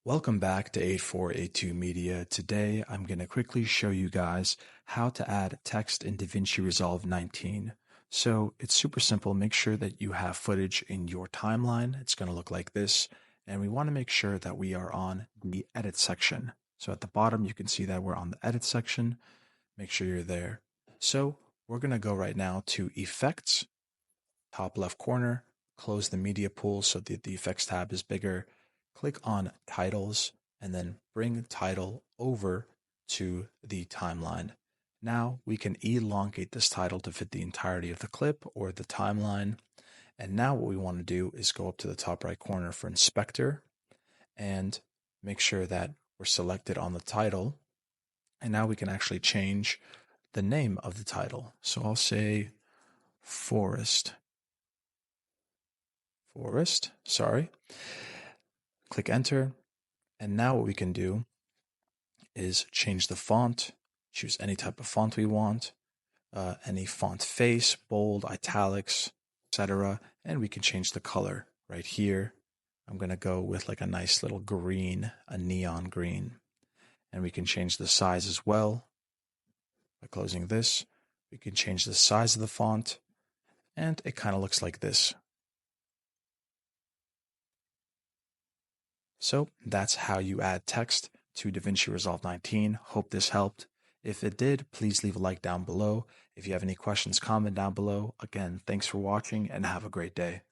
Welcome back to 8482 Media. Today, I'm going to quickly show you guys how to add text in DaVinci Resolve 19. So it's super simple. Make sure that you have footage in your timeline. It's going to look like this. And we want to make sure that we are on the edit section. So at the bottom, you can see that we're on the edit section. Make sure you're there. So we're going to go right now to Effects, top left corner, close the media pool so that the effects tab is bigger. Click on titles and then bring title over to the timeline. Now we can elongate this title to fit the entirety of the clip or the timeline. And now what we want to do is go up to the top right corner for inspector and make sure that we're selected on the title. And now we can actually change the name of the title. So I'll say forest, sorry. Click enter. And now what we can do is change the font, choose any type of font we want, any font face, bold, italics, etc. And we can change the color right here. I'm going to go with like a nice little green, a neon green. And we can change the size as well. By closing this, we can change the size of the font, and it kind of looks like this. So that's how you add text to DaVinci Resolve 19. Hope this helped. If it did, please leave a like down below. If you have any questions, comment down below. Again, thanks for watching and have a great day.